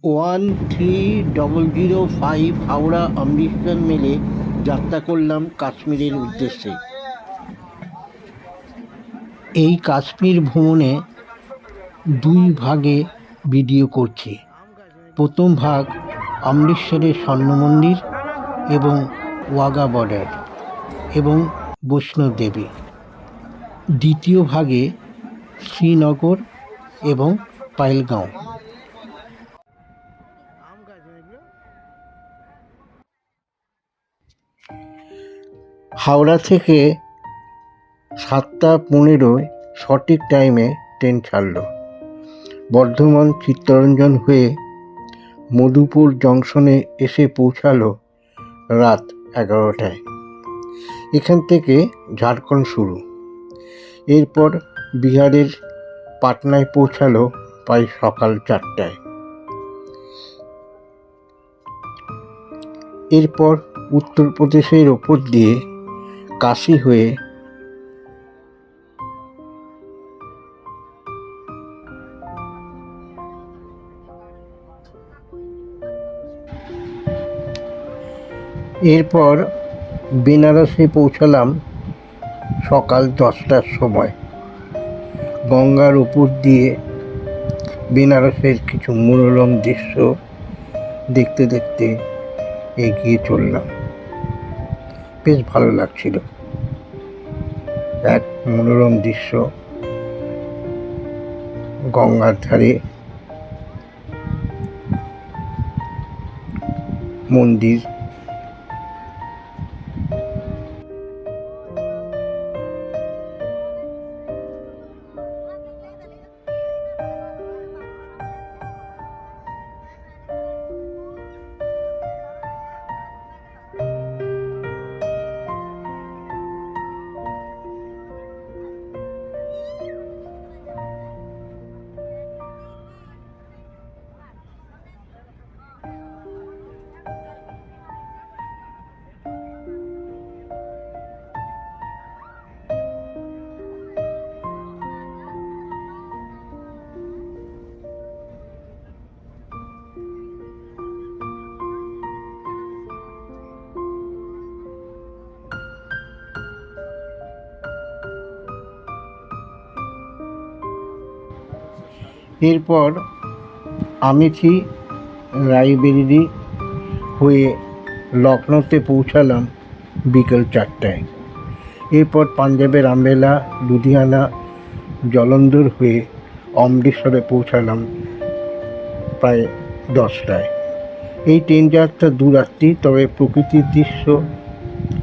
1305 হাওড়া অমৃতসর মেলে যাত্রা করলাম কাশ্মীরের উদ্দেশ্যে। এই কাশ্মীর ভ্রমণে দুই ভাগে ভিডিও করছি। প্রথম ভাগ অমৃতসরের স্বর্ণ মন্দির এবং ওয়াঘা বর্ডার এবং বৈষ্ণব দেবী। দ্বিতীয় ভাগে শ্রীনগর এবং পাহেলগাঁও। হাওড়া থেকে 7:15 সঠিক টাইমে ট্রেন ছাড়ল। বর্ধমান চিত্তরঞ্জন হয়ে মধুপুর জংশনে এসে পৌঁছালো রাত 11টায়। এখান থেকে ঝাড়খণ্ড শুরু। এরপর বিহারের পাটনায় পৌঁছালো প্রায় সকাল 4টায়। এরপর উত্তরপ্রদেশের ওপর দিয়ে কাশী হয়ে এরপর বেনারসে পৌঁছালাম সকাল 10টার সময়। গঙ্গার উপর দিয়ে বেনারসের কিছু মনোরম দৃশ্য দেখতে দেখতে এগিয়ে চললাম। বেশ ভালো লাগছিল। এক মনোরম দৃশ্য, গঙ্গার ধারে মন্দির। এরপর আমেথি রায়বেরিলি হয়ে লখনৌতে পৌঁছালাম বিকেল 4টায়। এরপর পাঞ্জাবের আম্বেলা, লুধিয়ানা, জলন্ধর হয়ে অমৃতসরে পৌঁছালাম প্রায় 10টায়। এই ট্রেন যাত্রা দুরাত্রি, তবে প্রকৃতির দৃশ্য,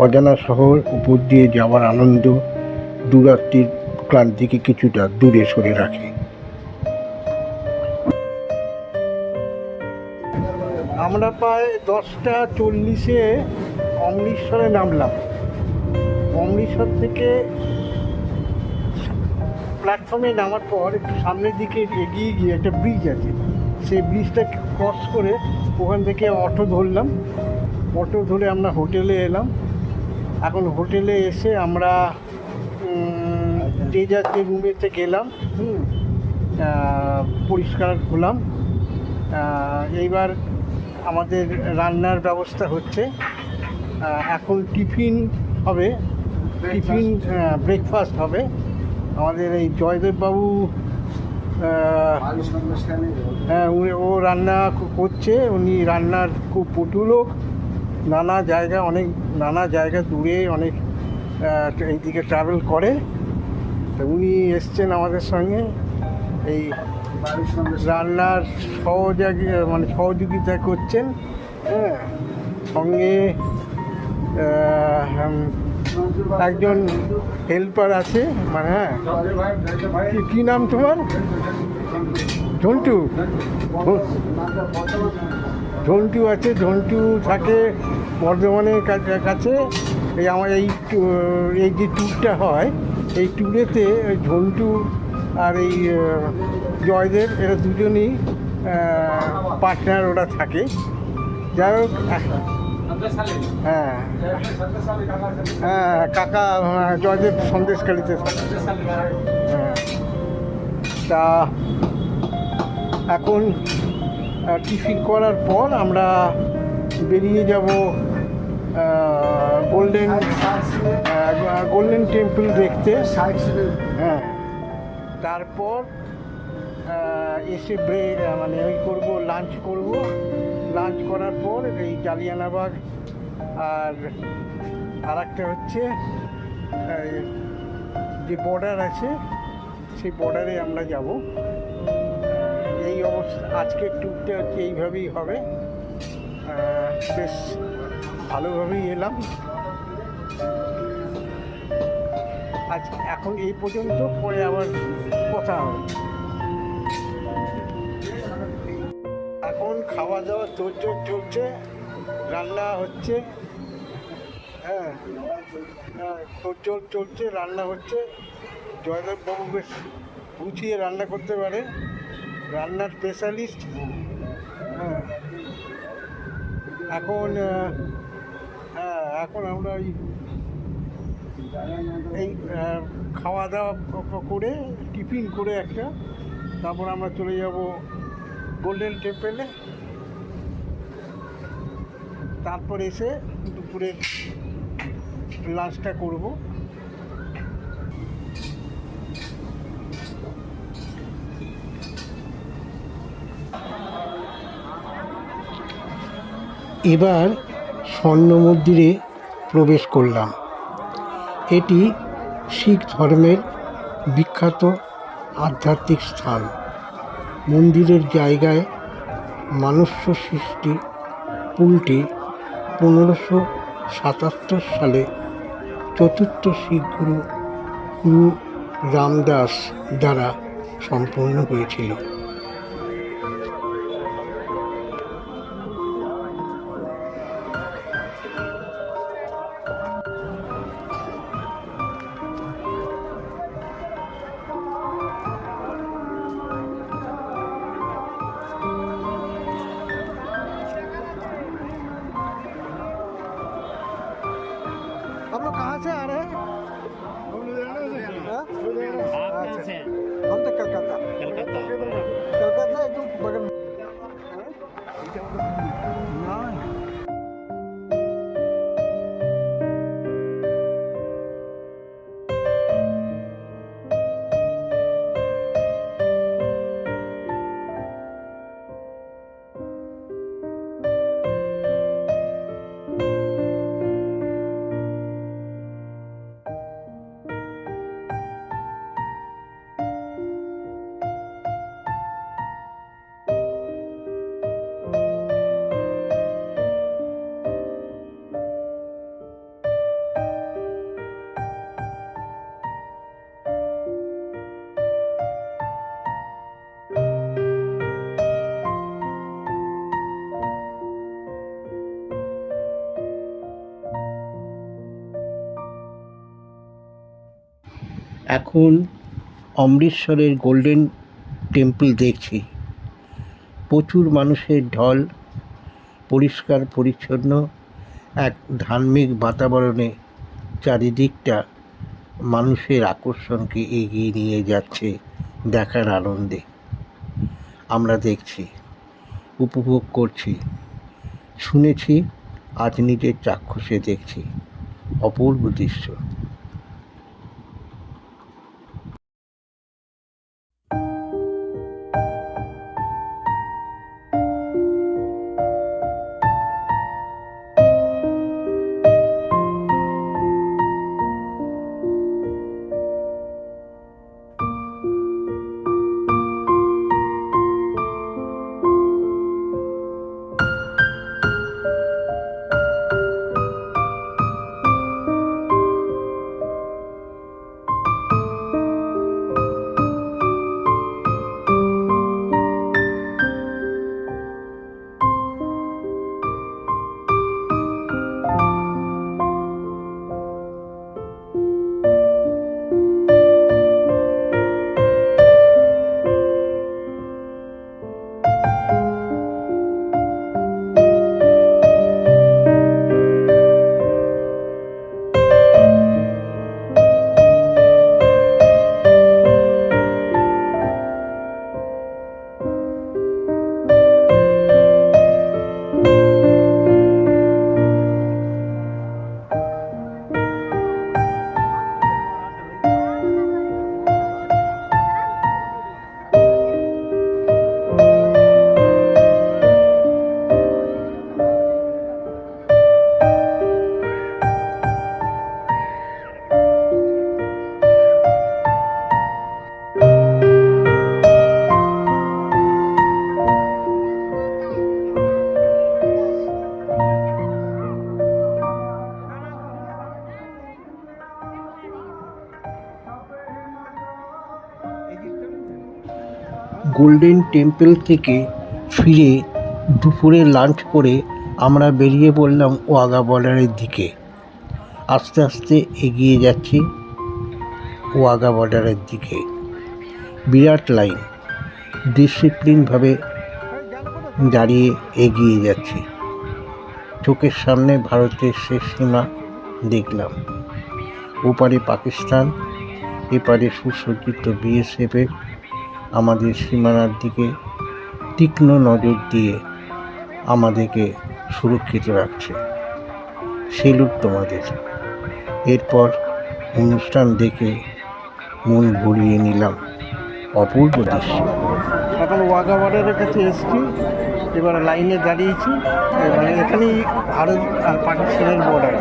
অজানা শহর উপর দিয়ে যাওয়ার আনন্দ দুরাত্রির ক্লান্তিকে কিছুটা দূরে সরে রাখে। আমরা প্রায় 10:40 অমৃতসরে নামলাম। অমৃতসর থেকে প্ল্যাটফর্মে নামার পর সামনের দিকে এগিয়ে গিয়ে একটা ব্রিজ আছে, সেই ব্রিজটা ক্রস করে ওখান থেকে অটো ধরলাম। অটো ধরে আমরা হোটেলে এলাম। এখন হোটেলে এসে আমরা যে যার রুমেতে গেলাম, পরিষ্কার হলাম। এইবার আমাদের রান্নার ব্যবস্থা হচ্ছে। এখন টিফিন হবে, ব্রেকফাস্ট হবে। আমাদের এই জয়দেববাবু, হ্যাঁ, ও রান্না করছে। উনি রান্নার খুব পটু লোক। নানা জায়গা দূরে অনেক এইদিকে ট্রাভেল করে। তো উনি এসছেন আমাদের সঙ্গে এই রান্নার সহযোগিতা করছেন। হ্যাঁ, সঙ্গে একজন হেল্পার আছে, মানে হ্যাঁ, কী নাম তোমার? ঝন্টু আছে। ঝন্টু থাকে বর্ধমানের কাছে। এই আমার এই যে ট্যুরটা হয়, এই ট্যুরেতে ঝন্টু আর এই জয়দেব, এরা দুজনই পার্টনার, ওরা থাকে। যাই হোক, হ্যাঁ হ্যাঁ, কাকা জয়দেব সন্দেশখালিতে থাকে। হ্যাঁ, তা এখন টিফিন করার পর আমরা বেরিয়ে যাব গোল্ডেন টেম্পল দেখতে। হ্যাঁ, তারপর এসে মানে ওই করবো, লাঞ্চ করব। লাঞ্চ করার পর এই জালিয়ানবাগ আর একটা হচ্ছে যে বর্ডার আছে, সেই বর্ডারে আমরা যাব। এই অবস্থা আজকের ট্যুরটা হচ্ছে এইভাবেই হবে। বেশ ভালোভাবেই এলাম আজ, এখন এই পর্যন্ত, পরে আবার কথা হবে। এখন খাওয়া দাওয়া তোড়জোড় চলছে, রান্না হচ্ছে। হ্যাঁ, তোড়জোড় চলছে, রান্না হচ্ছে। জয়দেববাবু বেশ গুছিয়ে রান্না করতে পারে, রান্নার স্পেশালিস্ট। হ্যাঁ, এখন আমরা এই খাওয়া দাওয়া করে, টিফিন করে একটা, তারপর আমরা চলে যাব গোল্ডেন টেম্পলে। তারপর এসে দুপুরে লাঞ্চটা করব। এবার স্বর্ণ মন্দিরে প্রবেশ করলাম। এটি শিখ ধর্মের বিখ্যাত আধ্যাত্মিক স্থান। মন্দিরের জায়গায় মানস্য সৃষ্টি পুলটি 1577 সালে চতুর্থ শিখ গুরু রামদাস দ্বারা সম্পন্ন হয়েছিল। हम लोग कहाँ से आ रहे हैं? हम लुधियाना से। हम तो कलकत्ता एकदम बगल में। এখন অমৃতসরের গোল্ডেন টেম্পল দেখছি। প্রচুর মানুষের ঢল, পরিষ্কার পরিচ্ছন্ন এক ধার্মিক বাতাবরণে চারিদিকটা মানুষের আকর্ষণকে এগিয়ে নিয়ে যাচ্ছে দেখার আনন্দে। আমরা দেখছি, উপভোগ করছি, শুনেছি, আজ নিজের চাক্ষুষে দেখছি। অপূর্ব দৃশ্য। গোল্ডেন টেম্পল থেকে ফিরে দুপুরে লাঞ্চ করে আমরা বেরিয়ে পড়লাম ওয়াঘা বর্ডারের দিকে। আস্তে আস্তে এগিয়ে যাচ্ছি ওয়াঘা বর্ডারের দিকে। বিরাট লাইন, ডিসিপ্লিনভাবে দাঁড়িয়ে এগিয়ে যাচ্ছি। চোখের সামনে ভারতের শেষ সীমা দেখলাম। ওপারে পাকিস্তান, এপারে সুসজ্জিত বিএসএফের আমাদের সীমানার দিকে তীক্ষ্ণ নজর দিয়ে আমাদেরকে সুরক্ষিত রাখছে। সেলুট তোমাদের। এরপর অনুষ্ঠান দেখে মন ভরিয়ে নিলাম। অপূর্ব দৃশ্য। এখন ওয়াঘা বর্ডারের কাছে এসছি, এবার লাইনে দাঁড়িয়েছি। এবারে এখানেই ভারত আর পাকিস্তানের বর্ডার।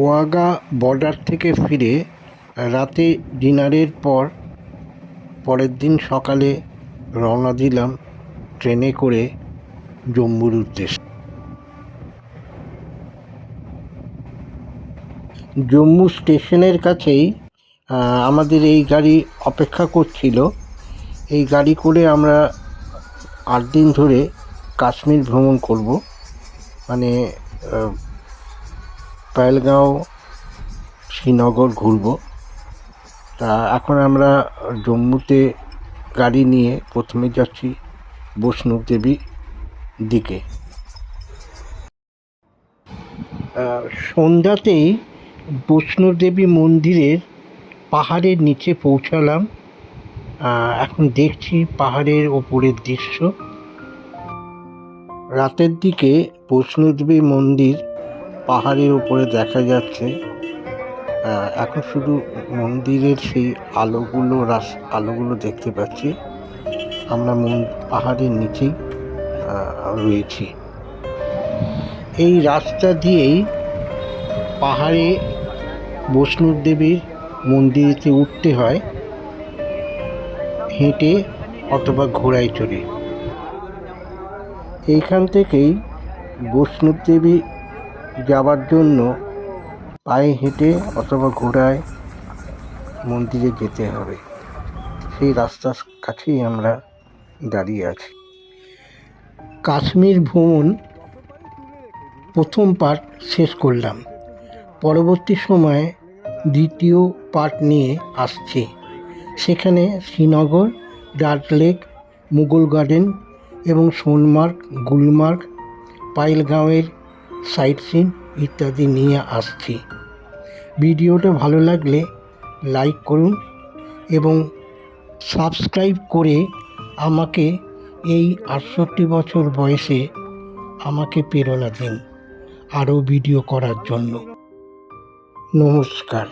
ওয়াঘা বর্ডার থেকে ফিরে রাতে ডিনারের পর পরের দিন সকালে রওনা দিলাম ট্রেনে করে জম্মুর উদ্দেশ্যে। জম্মু স্টেশনের কাছেই আমাদের এই গাড়ি অপেক্ষা করছিল। এই গাড়ি করে আমরা 8 দিন ধরে কাশ্মীর ভ্রমণ করব, মানে পেহেলগাঁও, শ্রীনগর ঘুরব। তা এখন আমরা জম্মুতে গাড়ি নিয়ে প্রথমে যাচ্ছি বৈষ্ণব দেবী দিকে। সন্ধ্যাতেই বৈষ্ণব দেবী মন্দিরের পাহাড়ের নিচে পৌঁছালাম। এখন দেখছি পাহাড়ের ওপরের দৃশ্য। রাতের দিকে বৈষ্ণব দেবী মন্দির পাহাড়ের উপরে দেখা যাচ্ছে। এখন শুধু মন্দিরের সেই আলোগুলো দেখতে পাচ্ছি। আমরা পাহাড়ের নিচেই রয়েছি। এই রাস্তা দিয়েই পাহাড়ে বৈষ্ণব দেবীর মন্দিরেতে উঠতে হয়, হেঁটে অথবা ঘোড়ায় চড়ে। এইখান থেকেই বৈষ্ণব দেবী যাবার জন্য পায়ে হেঁটে অথবা ঘোড়ায় মন্দিরে যেতে হবে। সেই রাস্তার কাছেই আমরা দাঁড়িয়ে আছি। কাশ্মীর ভ্রমণ প্রথম পার্ট শেষ করলাম। পরবর্তী সময়ে দ্বিতীয় পার্ট নিয়ে আসছি। সেখানে শ্রীনগর, ডাল লেক, মুঘল গার্ডেন এবং সোনমার্গ, গুলমার্গ, পেহেলগাঁওয়ের সাইট সিন ইত্যাদি নিয়ে আসছি। ভিডিওটা ভালো লাগলে লাইক করুন এবং সাবস্ক্রাইব করে আমাকে এই 68 বছর বয়সে আমাকে প্রেরণা দিন আরও ভিডিও করার জন্য। নমস্কার।